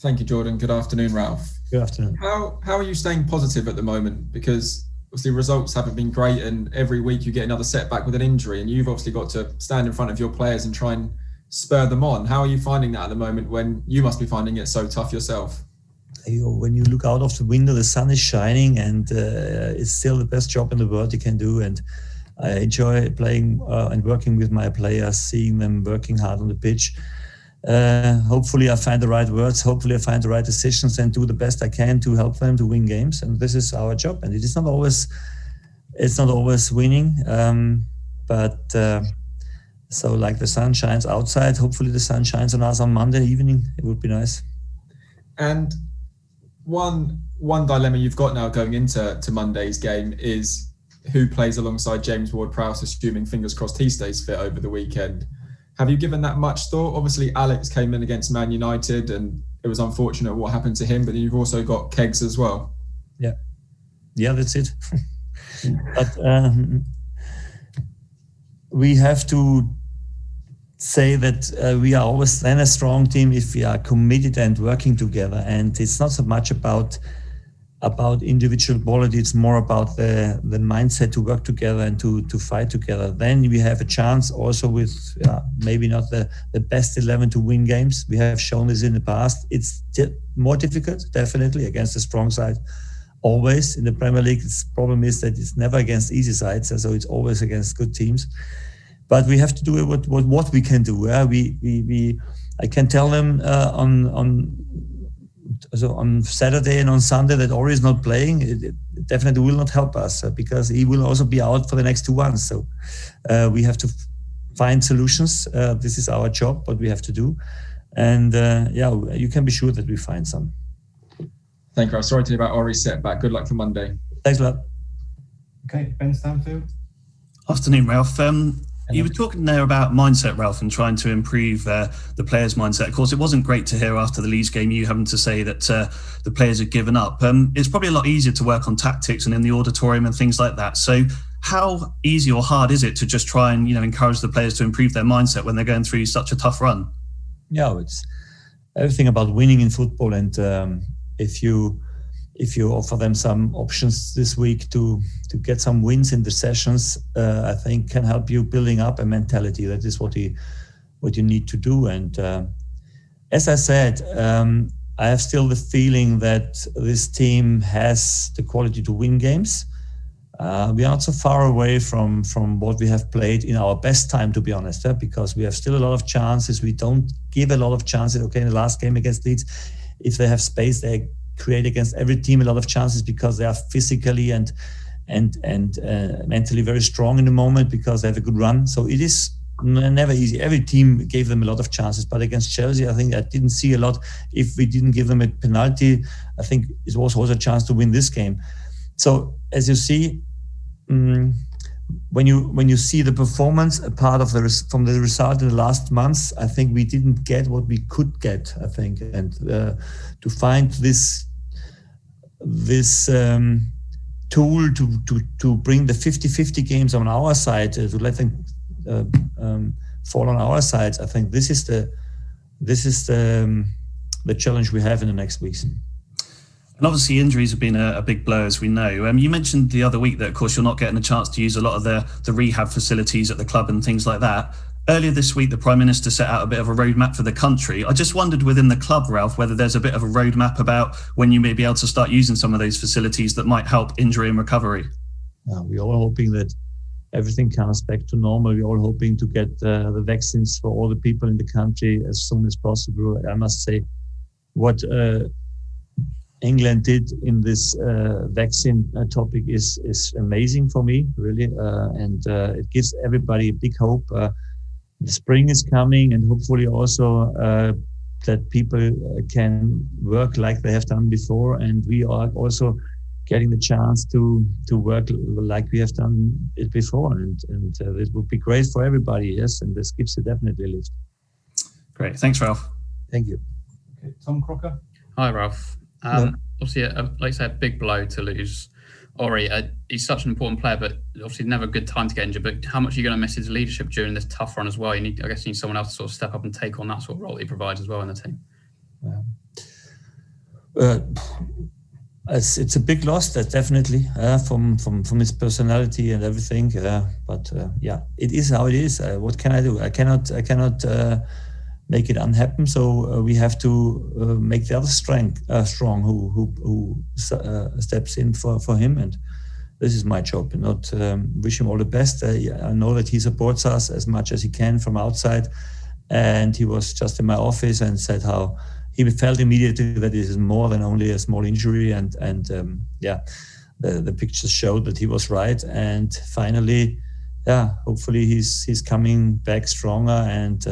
Thank you, Jordan. Good afternoon, Ralph. Good afternoon. How are you staying positive at the moment? Because obviously results haven't been great, and every week you get another setback with an injury, and you've obviously got to stand in front of your players and try and spur them on. How are you finding that at the moment when you must be finding it so tough yourself? When you look out of the window, the sun is shining, and it's still the best job in the world you can do. And I enjoy playing and working with my players, seeing them working hard on the pitch. Hopefully I find the right words, hopefully I find the right decisions and do the best I can to help them to win games. And this is our job. And it's not always winning. So like the sun shines outside, hopefully the sun shines on us on Monday evening. It would be nice. And one dilemma you've got now going into Monday's game is who plays alongside James Ward-Prowse, assuming fingers crossed he stays fit over the weekend. Have you given that much thought? Obviously, Alex came in against Man United and it was unfortunate what happened to him, but then you've also got Keggs as well. Yeah, that's it. But we have to say that we are always then a strong team if we are committed and working together. And it's not so much about individual quality, it's more about the mindset to work together and to fight together. Then we have a chance also with maybe not the best 11 to win games. We have shown this in the past. It's more difficult, definitely, against a strong side. Always in the Premier League, the problem is that it's never against easy sides, so it's always against good teams. But we have to do what we can do. I can tell them on Saturday and on Sunday that Ori is not playing. It definitely will not help us because he will also be out for the next 2 months. So we have to find solutions. This is our job, what we have to do. And you can be sure that we find some. Thank you. I'm sorry to hear about Ori's setback. Good luck for Monday. Thanks a lot. Okay, Ben Stanfield. Afternoon, Ralph. You were talking there about mindset, Ralph, and trying to improve the players' mindset. Of course, it wasn't great to hear after the Leeds game you having to say that the players had given up. It's probably a lot easier to work on tactics and in the auditorium and things like that. So how easy or hard is it to just try and encourage the players to improve their mindset when they're going through such a tough run? Yeah, it's everything about winning in football. And if you offer them some options this week to get some wins in the sessions, I think can help you building up a mentality. That is what you need to do. And as I said, I have still the feeling that this team has the quality to win games. We are not so far away from what we have played in our best time, to be honest, because we have still a lot of chances. We don't give a lot of chances. Okay, in the last game against Leeds, if they have space, they create against every team a lot of chances because they are physically and mentally very strong in the moment because they have a good run. So it is never easy. Every team gave them a lot of chances, but against Chelsea, I think I didn't see a lot. If we didn't give them a penalty, I think it was also a chance to win this game. So as you see, when you see the performance, a part of from the result in the last months, I think we didn't get what we could get. I think, and to find this tool to bring the 50-50 games on our side, to let them fall on our sides, I think this is the challenge we have in the next weeks. And obviously injuries have been a big blow, as we know. You mentioned the other week that, of course, you're not getting a chance to use a lot of the rehab facilities at the club and things like that. Earlier this week, the Prime Minister set out a bit of a roadmap for the country. I just wondered within the club, Ralph, whether there's a bit of a roadmap about when you may be able to start using some of those facilities that might help injury and recovery. We're all hoping that everything comes back to normal. We're all hoping to get the vaccines for all the people in the country as soon as possible. I must say, what England did in this vaccine topic is amazing for me, really, and it gives everybody a big hope. The spring is coming, and hopefully also that people can work like they have done before, and we are also getting the chance to work like we have done it before, and it would be great for everybody, yes, and this gives you definitely a lift. Great, thanks, Ralph. Thank you. Okay, Tom Crocker. Hi, Ralph. Obviously, like I said, a big blow to lose Ori. He's such an important player, but obviously never a good time to get injured. But how much are you going to miss his leadership during this tough run as well? I guess you need someone else to sort of step up and take on that sort of role that he provides as well in the team. It's a big loss, that definitely, from his personality and everything. But it is how it is. What can I do? I cannot make it unhappen. So we have to make the other strong, who steps in for him. And this is my job. Not wish him all the best. I know that he supports us as much as he can from outside. And he was just in my office and said how he felt immediately that it is more than only a small injury, and the pictures showed that he was right. And finally, hopefully he's coming back stronger, and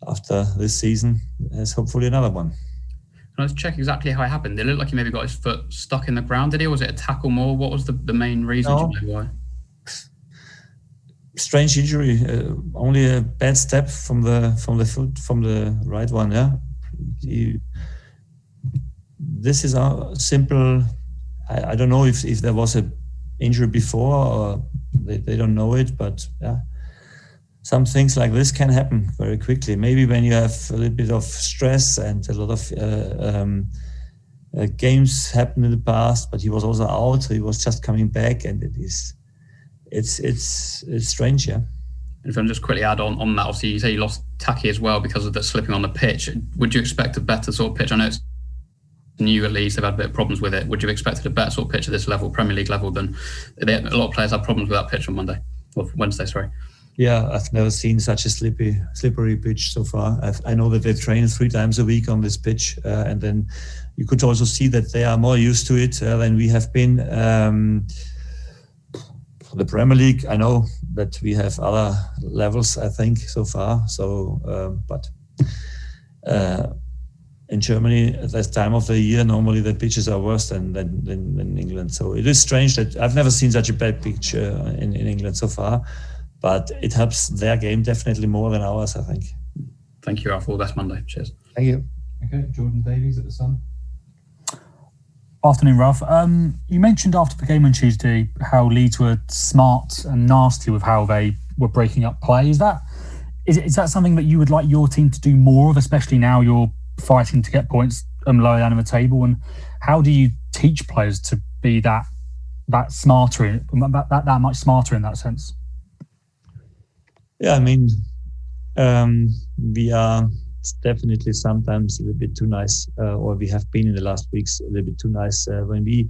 after this season, there's hopefully another one. Can I just check exactly how it happened? It looked like he maybe got his foot stuck in the ground, did he? Or was it a tackle more? What was the main reason? No. Do you know why? Strange injury, only a bad step from the foot, from the right one. This is a simple. I don't know if there was a injury before, or they don't know it, but some things like this can happen very quickly. Maybe when you have a little bit of stress and a lot of games happened in the past, but he was also out, so he was just coming back, and it's strange, yeah. If I just quickly add on that, obviously you say you lost Taki as well because of the slipping on the pitch. Would you expect a better sort of pitch? I know it's new at least, they've had a bit of problems with it. Would you have expected a better sort of pitch at this level, Premier League level, than a lot of players had problems with that pitch on Wednesday, sorry. Yeah, I've never seen such a slippery pitch so far. I know that they train 3 times a week on this pitch, and then you could also see that they are more used to it than we have been. For the Premier League, I know that we have other levels, I think, so far. So, but in Germany, at this time of the year, normally the pitches are worse than England. So it is strange that I've never seen such a bad pitch in England so far. But it helps their game definitely more than ours, I think. Thank you, Ralph. All the best Monday. Cheers. Thank you. Okay, Jordan Davies at the Sun. Afternoon, Ralph. You mentioned after the game on Tuesday how Leeds were smart and nasty with how they were breaking up play. Is that something that you would like your team to do more of, especially now you're fighting to get points lower down in the table? And how do you teach players to be that smarter, that much smarter in that sense? Yeah, I mean, we are definitely sometimes a little bit too nice, or we have been in the last weeks a little bit too nice. When we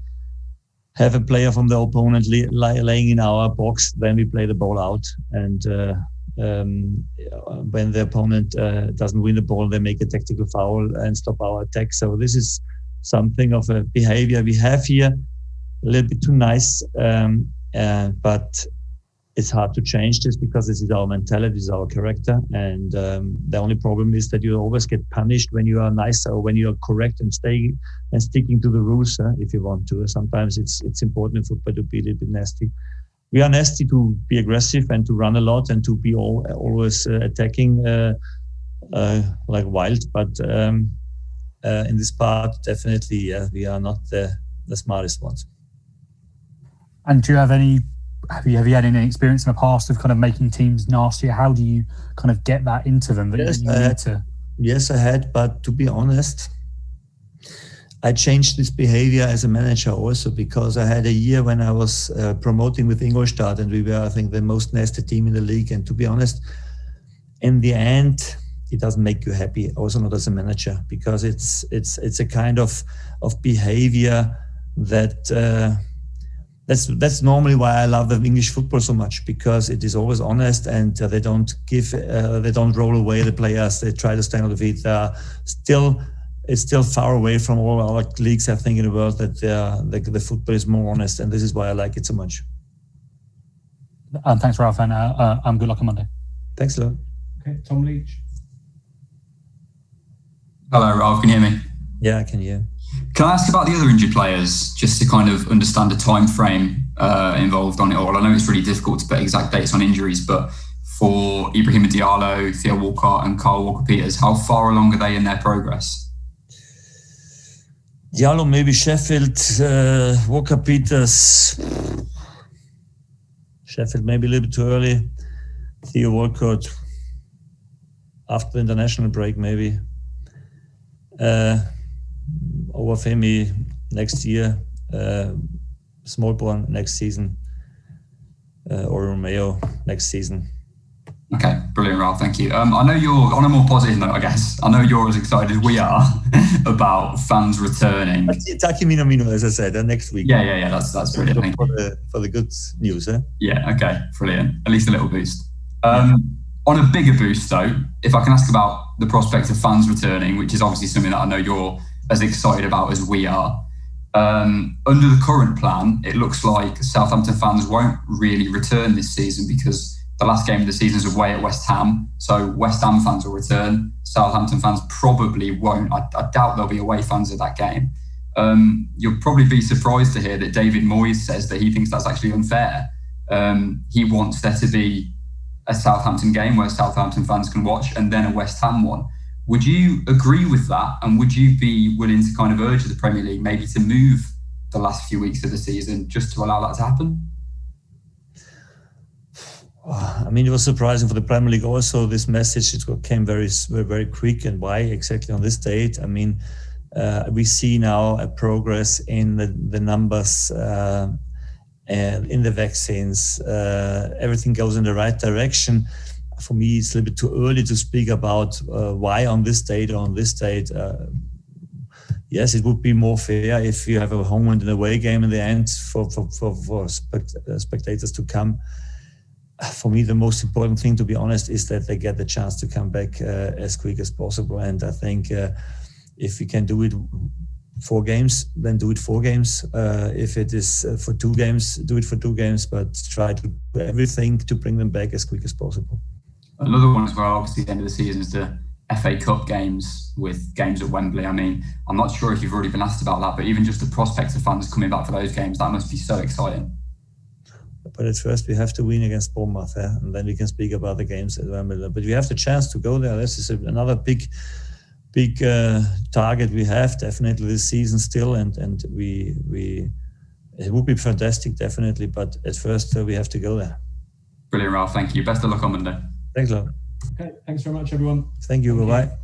have a player from the opponent laying in our box, then we play the ball out. And when the opponent doesn't win the ball, they make a tactical foul and stop our attack. So this is something of a behavior we have here, a little bit too nice, but it's hard to change this because this is our mentality, this is our character. And the only problem is that you always get punished when you are nice or when you are correct and staying and sticking to the rules if you want to. Sometimes it's important in football to be a little bit nasty. We are nasty to be aggressive and to run a lot and to be always attacking like wild. But in this part, definitely, we are not the smartest ones. And do you have any? Have you had any experience in the past of kind of making teams nastier? How do you kind of get that into them? Yes, I had. But to be honest, I changed this behavior as a manager also because I had a year when I was promoting with Ingolstadt and we were, I think, the most nasty team in the league. And to be honest, in the end, it doesn't make you happy, also not as a manager, because it's a kind of behavior that... That's normally why I love the English football so much, because it is always honest and they don't roll away the players. They try to stand on the feet. It's still far away from all other leagues, I think, in the world that the football is more honest, and this is why I like it so much. Thanks, Ralph, and good luck on Monday. Thanks a lot. Okay, Tom Leach. Hello, Ralph. Can you hear me? Yeah, I can hear. Can I ask about the other injured players, just to kind of understand the time frame involved on it all? I know it's really difficult to put exact dates on injuries, but for Ibrahima Diallo, Theo Walcott and Carl Walker-Peters, how far along are they in their progress? Diallo, maybe Sheffield, Walker-Peters, Sheffield maybe a little bit too early, Theo Walcott after the international break maybe. Overfemi next year, Smallborn next season, or Romeo next season. Okay, brilliant, Ralph. Thank you. I know you're on a more positive note, I guess. I know you're as excited as we are about fans returning. Taki Minamino, as I said, next week. Yeah. That's brilliant. Thank you. For the good news, eh? Yeah. Okay. Brilliant. At least a little boost. On a bigger boost, though, if I can ask about the prospect of fans returning, which is obviously something that I know you're as excited about as we are. Under the current plan, it looks like Southampton fans won't really return this season because the last game of the season is away at West Ham. So West Ham fans will return. Southampton fans probably won't. I doubt there'll be away fans at that game. You'll probably be surprised to hear that David Moyes says that he thinks that's actually unfair. He wants there to be a Southampton game where Southampton fans can watch and then a West Ham one. Would you agree with that? And would you be willing to kind of urge the Premier League maybe to move the last few weeks of the season just to allow that to happen? I mean, it was surprising for the Premier League also, this message. It came very, very quick. And why exactly on this date? I mean, we see now a progress in the numbers and in the vaccines. Everything goes in the right direction. For me, it's a little bit too early to speak about why on this date or on this date. Yes, it would be more fair if you have a home and an away game in the end for spectators to come. For me, the most important thing, to be honest, is that they get the chance to come back as quick as possible. And I think if we can do it 4 games, then do it 4 games. If it is for 2 games, do it for 2 games, but try to do everything to bring them back as quick as possible. Another one as well, obviously, at the end of the season is the FA Cup games with games at Wembley. I mean, I'm not sure if you've already been asked about that, but even just the prospect of fans coming back for those games, that must be so exciting. But at first we have to win against Bournemouth, and then we can speak about the games at Wembley. But we have the chance to go there. This is another big target we have definitely this season still, and we it would be fantastic definitely. But at first we have to go there. Brilliant, Ralph. Thank you. Best of luck on Monday. Thanks a lot. Okay, thanks very much, everyone. Thank you. Bye bye.